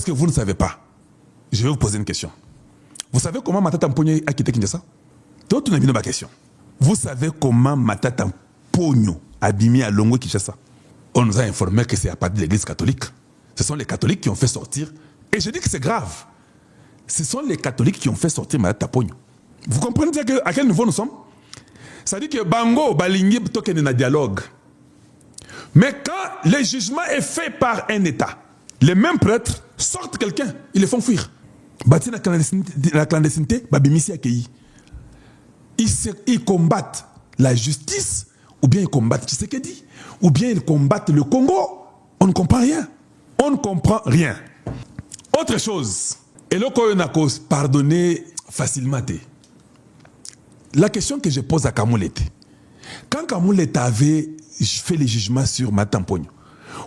Est-ce que vous ne savez pas? Je vais vous poser une question. Vous savez comment Matata Mponyo a quitté Kinshasa? D'autres n'ont pas question. Vous savez comment Matata Mponyo a bimé à Longwe Kinshasa? On nous a informé que c'est à partir de l'église catholique. Ce sont les catholiques qui ont fait sortir. Et je dis que c'est grave. Ce sont les catholiques qui ont fait sortir Matata Mponyo. Vous comprenez à quel niveau nous sommes? Ça dit que Bango, Balingi, token un dialogue. Mais quand le jugement est fait par un État, les mêmes prêtres sortent quelqu'un, ils les font fuir. Bâti la clandestinité, Babimisi accueilli. Ils combattent la justice, ou bien ils combattent Tshisekedi, ou bien ils combattent le Congo. On ne comprend rien. On ne comprend rien. Autre chose, et le Koyonakos pardonner facilement. La question que je pose à Kamoulete, quand Kamoulete avait fait les jugements sur Matata Mponyo,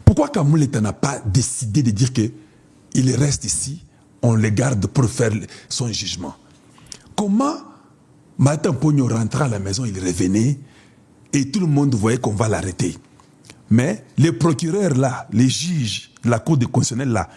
pourquoi Kamoulete n'a pas décidé de dire qu'il reste ici, on le garde pour faire son jugement? Comment Matata Mponyo rentrait à la maison, il revenait et tout le monde voyait qu'on va l'arrêter? Mais les procureurs là, les juges, la cour de constitutionnelle là,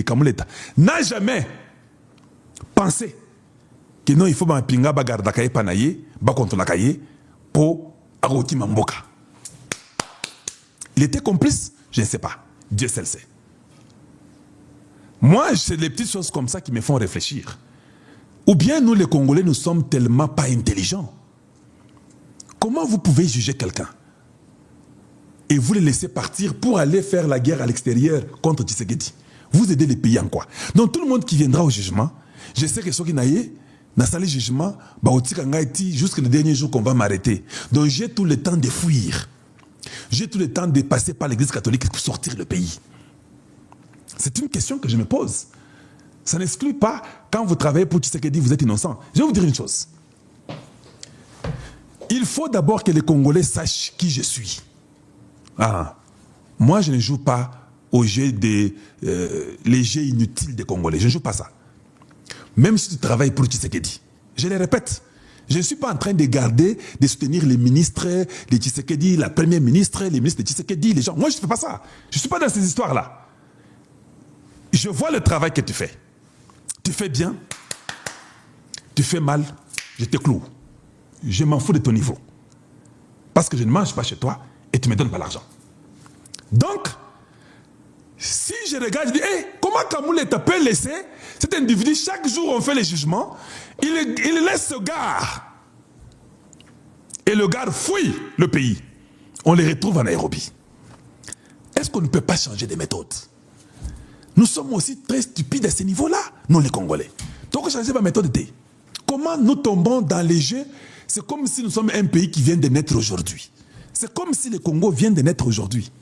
Kamoulete, n'a jamais pensé que non, il faut que pinga bagarda kaye panaye, ba contre la kaye, pour arroti mamboka. Il était complice? Je ne sais pas. Dieu seul sait. Moi, c'est les petites choses comme ça qui me font réfléchir. Ou bien nous, les Congolais, nous sommes tellement pas intelligents. Comment vous pouvez juger quelqu'un et vous le laissez partir pour aller faire la guerre à l'extérieur contre Tshisekedi? Vous aidez les pays en quoi? Donc tout le monde qui viendra au jugement, je sais que ceux qui n'aillent dans le jugement, jusqu'au dernier jour qu'on va m'arrêter. Donc j'ai tout le temps de fuir. J'ai tout le temps de passer par l'église catholique pour sortir le pays. C'est une question que je me pose. Ça n'exclut pas, quand vous travaillez pour Tshisekedi, vous êtes innocent. Je vais vous dire une chose. Il faut d'abord que les Congolais sachent qui je suis. Moi, je ne joue pas au jeu les jeux inutiles des Congolais. Je ne joue pas ça. Même si tu travailles pour Tshisekedi. Je le répète. Je ne suis pas en train de garder, de soutenir les ministres de Tshisekedi, la première ministre, les ministres de Tshisekedi, les gens. Moi, je ne fais pas ça. Je ne suis pas dans ces histoires-là. Je vois le travail que tu fais. Tu fais bien. Tu fais mal. Je te cloue. Je m'en fous de ton niveau. Parce que je ne mange pas chez toi et tu ne me donnes pas l'argent. Donc, si je regarde, je dis, hey, comment Kamoulete peut laisser cet individu, chaque jour on fait les jugements, il laisse ce gars. Et le gars fuit le pays. On les retrouve en Nairobi. Est-ce qu'on ne peut pas changer de méthode? Nous sommes aussi très stupides à ce niveau-là, nous les Congolais. Donc changer ma méthode de comment nous tombons dans les jeux? C'est comme si nous sommes un pays qui vient de naître aujourd'hui. C'est comme si le Congo vient de naître aujourd'hui.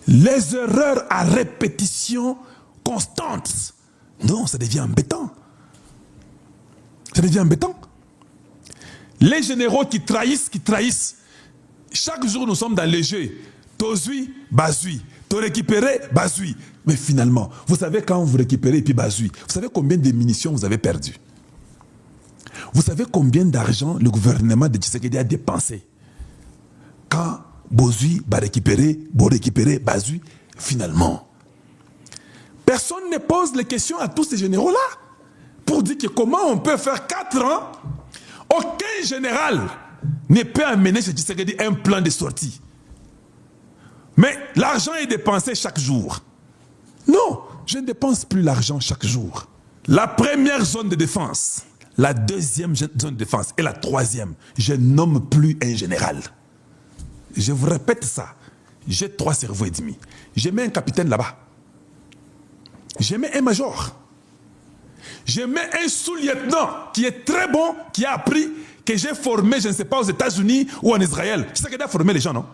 Les erreurs à répétition constante. Non, ça devient embêtant. Ça devient embêtant. Les généraux qui trahissent. Chaque jour, nous sommes dans les jeux. Tozui, bazui. To récupérer, bazui. Mais finalement, vous savez quand vous récupérez et puis bazui, vous savez combien de munitions vous avez perdu? Vous savez combien d'argent le gouvernement de Tshisekedi a dépensé quand Bozui va récupérer, bazui, finalement. Personne ne pose les questions à tous ces généraux-là pour dire que comment on peut faire 4 ans, aucun général ne peut amener chez Tshisekedi un plan de sortie. Mais l'argent est dépensé chaque jour. Non, je ne dépense plus l'argent chaque jour. La première zone de défense, la deuxième zone de défense et la troisième, je nomme plus un général. Je vous répète ça. J'ai 3 cerveaux et demi. Je mets un capitaine là-bas. Je mets un major. Je mets un sous-lieutenant qui est très bon, qui a appris, que j'ai formé, je ne sais pas, aux États-Unis ou en Israël. C'est ça qui a formé les gens, non?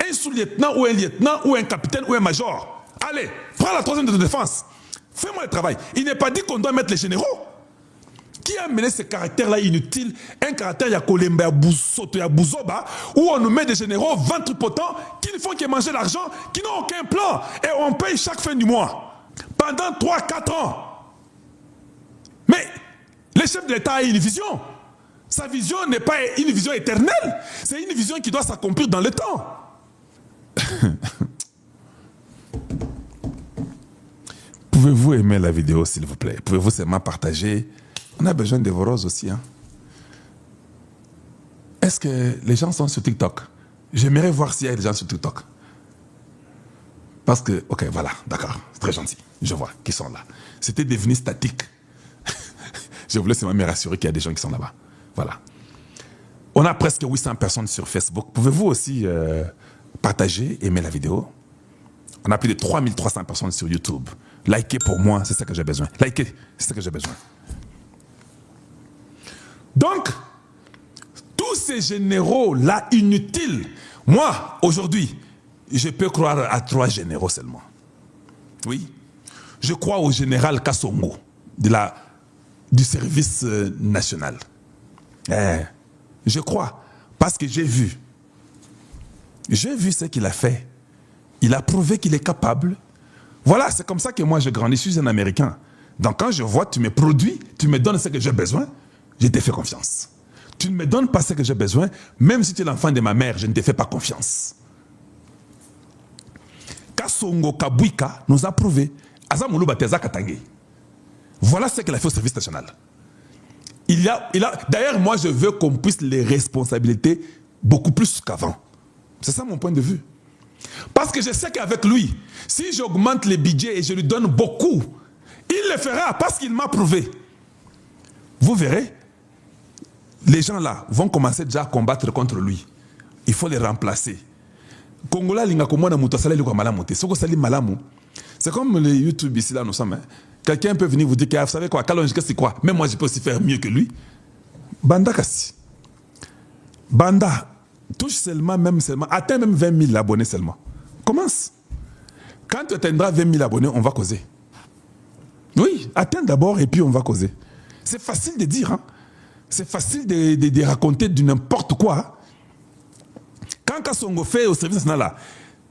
Un sous-lieutenant ou un lieutenant ou un capitaine ou un major. Allez, prends la troisième de défense. Fais-moi le travail. Il n'est pas dit qu'on doit mettre les généraux. Qui a mené ce caractère-là inutile? Un caractère Yakolemba, Yabusoto, Yabuzoba, où on nous met des généraux ventripotents qui ne font que manger l'argent, qui n'ont aucun plan. Et on paye chaque fin du mois. Pendant 3-4 ans. Mais le chef de l'État a une vision. Sa vision n'est pas une vision éternelle. C'est une vision qui doit s'accomplir dans le temps. Pouvez-vous aimer la vidéo, s'il vous plaît? Pouvez-vous seulement partager? On a besoin de vos roses aussi. Hein? Est-ce que les gens sont sur TikTok? J'aimerais voir s'il y a des gens sur TikTok. Parce que, ok, voilà, d'accord, c'est très gentil. Je vois qu'ils sont là. C'était devenu statique. Je voulais seulement me rassurer qu'il y a des gens qui sont là-bas. Voilà. On a presque 800 personnes sur Facebook. Pouvez-vous aussi partager, aimer la vidéo? On a plus de 3300 personnes sur YouTube. Likez pour moi, c'est ça que j'ai besoin. Likez, c'est ça que j'ai besoin. Donc, tous ces généraux-là inutiles, moi, aujourd'hui, je peux croire à 3 généraux seulement. Oui. Je crois au général Kassongo, du service national. Je crois, parce que j'ai vu. J'ai vu ce qu'il a fait. Il a prouvé qu'il est capable. Voilà, c'est comme ça que moi je grandis. Je suis un Américain. Donc quand je vois, tu me produis, tu me donnes ce que j'ai besoin, je te fais confiance. Tu ne me donnes pas ce que j'ai besoin, même si tu es l'enfant de ma mère, je ne te fais pas confiance. Kassongo Kabwika nous a prouvé. Voilà ce qu'il a fait au service national. D'ailleurs, moi, je veux qu'on puisse les responsabiliser beaucoup plus qu'avant. C'est ça mon point de vue. Parce que je sais qu'avec lui, si j'augmente les budgets et je lui donne beaucoup, il le fera parce qu'il m'a prouvé. Vous verrez, les gens là vont commencer déjà à combattre contre lui. Il faut les remplacer. Congolais, c'est comme les YouTube ici, là, nous sommes. Hein. Quelqu'un peut venir vous dire, vous savez quoi, Kalonji, c'est quoi? Même moi, je peux aussi faire mieux que lui. Banda Kassi. Banda, touche seulement, atteins même 20 000 abonnés seulement. Commence. Quand tu atteindras 20 000 abonnés, on va causer. Oui, atteins d'abord et puis on va causer. C'est facile de dire, hein. C'est facile de raconter du n'importe quoi. Hein. Quand Kassongo fait au service national là,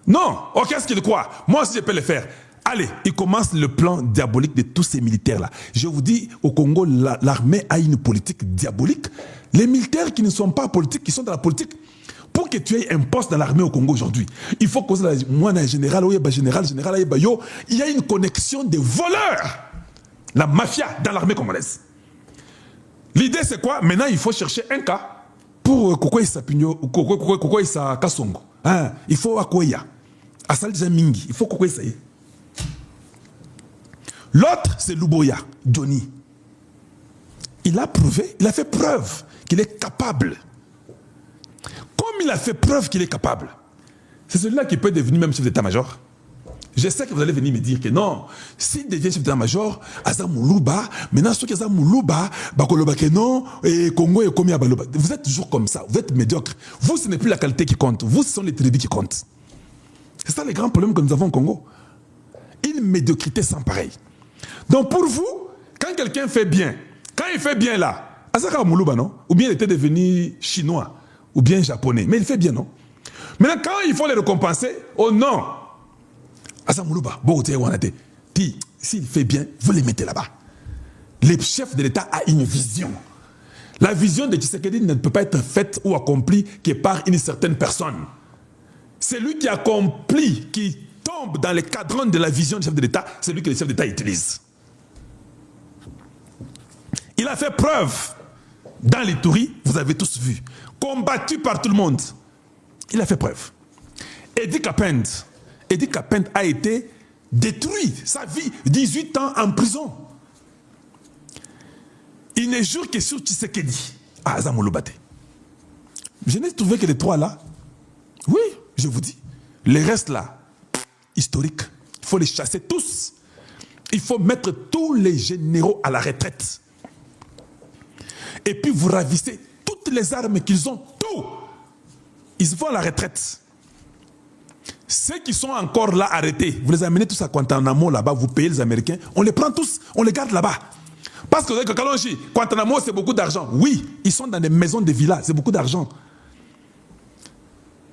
non, qu'est-ce qu'il croit? Moi aussi je peux le faire. Allez, il commence le plan diabolique de tous ces militaires-là. Je vous dis, au Congo, l'armée a une politique diabolique. Les militaires qui ne sont pas politiques, qui sont dans la politique, pour que tu aies un poste dans l'armée au Congo aujourd'hui, il faut que moi, général, il y a une connexion des voleurs. La mafia dans l'armée congolaise. L'idée, c'est quoi? Maintenant, il faut chercher un cas pour Kokoïsa Kassongo. Il faut Akoya. Asal Mingi. Il faut Kokoïsa. L'autre, c'est Luboya, Johnny. Il a prouvé, il a fait preuve qu'il est capable. Comme il a fait preuve qu'il est capable, c'est celui-là qui peut devenir même chef d'état-major. Je sais que vous allez venir me dire que non, s'il devient chef d'état-major, Asa Moulouba, maintenant, ceux qui Asa Moulouba, Bakoloba non, et Congo et Komi Abaloba. Vous êtes toujours comme ça, vous êtes médiocre. Vous, ce n'est plus la qualité qui compte, vous, ce sont les tribus qui comptent. C'est ça les grands problèmes que nous avons au Congo. Une médiocrité sans pareil. Donc pour vous, quand quelqu'un fait bien, quand il fait bien là, Asaka Moulouba, non? Ou bien il était devenu chinois, ou bien japonais, mais il fait bien, non? Maintenant, quand il faut les récompenser, oh non! Asaka Moulouba, s'il fait bien, vous les mettez là-bas. Le chef de l'État a une vision. La vision de Tshisekedi ne peut pas être faite ou accomplie que par une certaine personne. C'est lui qui accomplit, qui tombe dans les cadrans de la vision du chef de l'État, c'est lui que le chef d'État utilise. Il a fait preuve dans l'Ituri, vous avez tous vu, combattu par tout le monde. Il a fait preuve. Edi Kapend a été détruit, sa vie, 18 ans en prison. Il ne jure que sur Tshisekedi. Azamolobate. Je n'ai trouvé que les 3 là. Oui, je vous dis. Les restes là, historiques, il faut les chasser tous. Il faut mettre tous les généraux à la retraite. Et puis vous ravissez toutes les armes qu'ils ont, tout. Ils vont à la retraite. Ceux qui sont encore là arrêtés, vous les amenez tous à Guantanamo là-bas, vous payez les Américains, on les prend tous, on les garde là-bas. Parce que vous savez que Kalonji, Guantanamo c'est beaucoup d'argent. Oui, ils sont dans des maisons de villas, c'est beaucoup d'argent.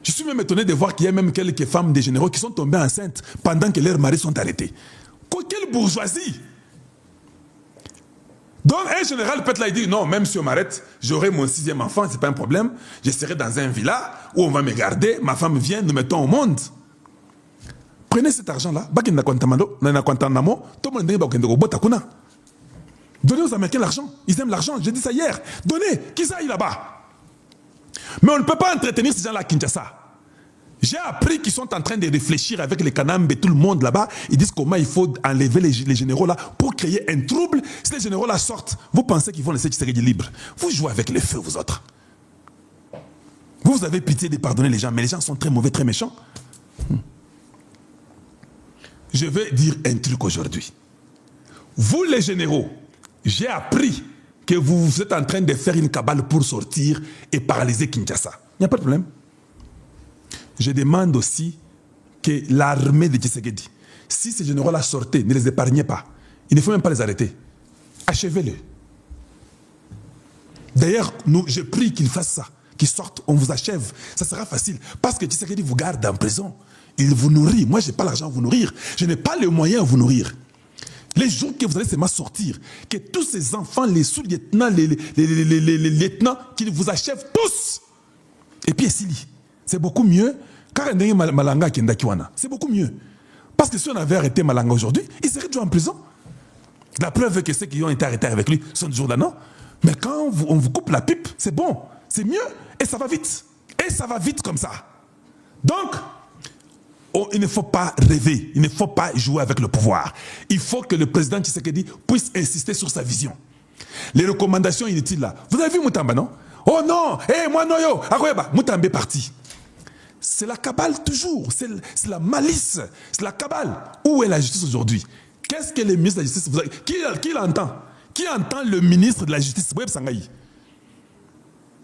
Je suis même étonné de voir qu'il y a même quelques femmes des généraux qui sont tombées enceintes pendant que leurs maris sont arrêtés. Quelle bourgeoisie! Donc un général peut être là et dire non, même si on m'arrête, j'aurai mon 6e enfant, c'est pas un problème. Je serai dans un villa où on va me garder, ma femme vient, nous mettons au monde. Prenez cet argent-là, donnez aux Américains l'argent. Ils aiment l'argent, j'ai dit ça hier. Donnez, qu'ils aillent là-bas. Mais on ne peut pas entretenir ces gens-là à Kinshasa. J'ai appris qu'ils sont en train de réfléchir avec les Kanambe et tout le monde là-bas. Ils disent comment il faut enlever les généraux là pour créer un trouble. Si les généraux là sortent, vous pensez qu'ils vont laisser Tshisekedi libre. Vous jouez avec les feux, vous autres. Vous avez pitié de pardonner les gens, mais les gens sont très mauvais, très méchants. Je vais dire un truc aujourd'hui. Vous les généraux, j'ai appris que vous êtes en train de faire une cabale pour sortir et paralyser Kinshasa. Il n'y a pas de problème. Je demande aussi que l'armée de Tshisekedi, si ces généraux-là sortaient, ne les épargnez pas. Il ne faut même pas les arrêter. Achevez-les. D'ailleurs, je prie qu'ils fassent ça, qu'ils sortent, on vous achève. Ça sera facile. Parce que Tshisekedi vous garde en prison. Il vous nourrit. Moi, je n'ai pas l'argent à vous nourrir. Je n'ai pas les moyens à vous nourrir. Les jours que vous allez seulement sortir, que tous ces enfants, les sous-lieutenants, les lieutenants, qu'ils vous achèvent tous. Et puis, Essili. C'est beaucoup mieux. C'est beaucoup mieux. Parce que si on avait arrêté Malanga aujourd'hui, il serait toujours en prison. La preuve est que ceux qui ont été arrêtés avec lui sont toujours là, non? Mais quand on vous coupe la pipe, c'est bon, c'est mieux, et ça va vite. Et ça va vite comme ça. Donc, il ne faut pas rêver, il ne faut pas jouer avec le pouvoir. Il faut que le président Tshisekedi puisse insister sur sa vision. Les recommandations inutiles là. Vous avez vu Moutamba, non? Oh non, moi Noyo, Moutamba est parti. C'est la cabale toujours, c'est la malice, c'est la cabale. Où est la justice aujourd'hui? Qu'est-ce que le ministre de la Justice, qui l'entend? Qui entend le ministre de la Justice, Web Sangaï?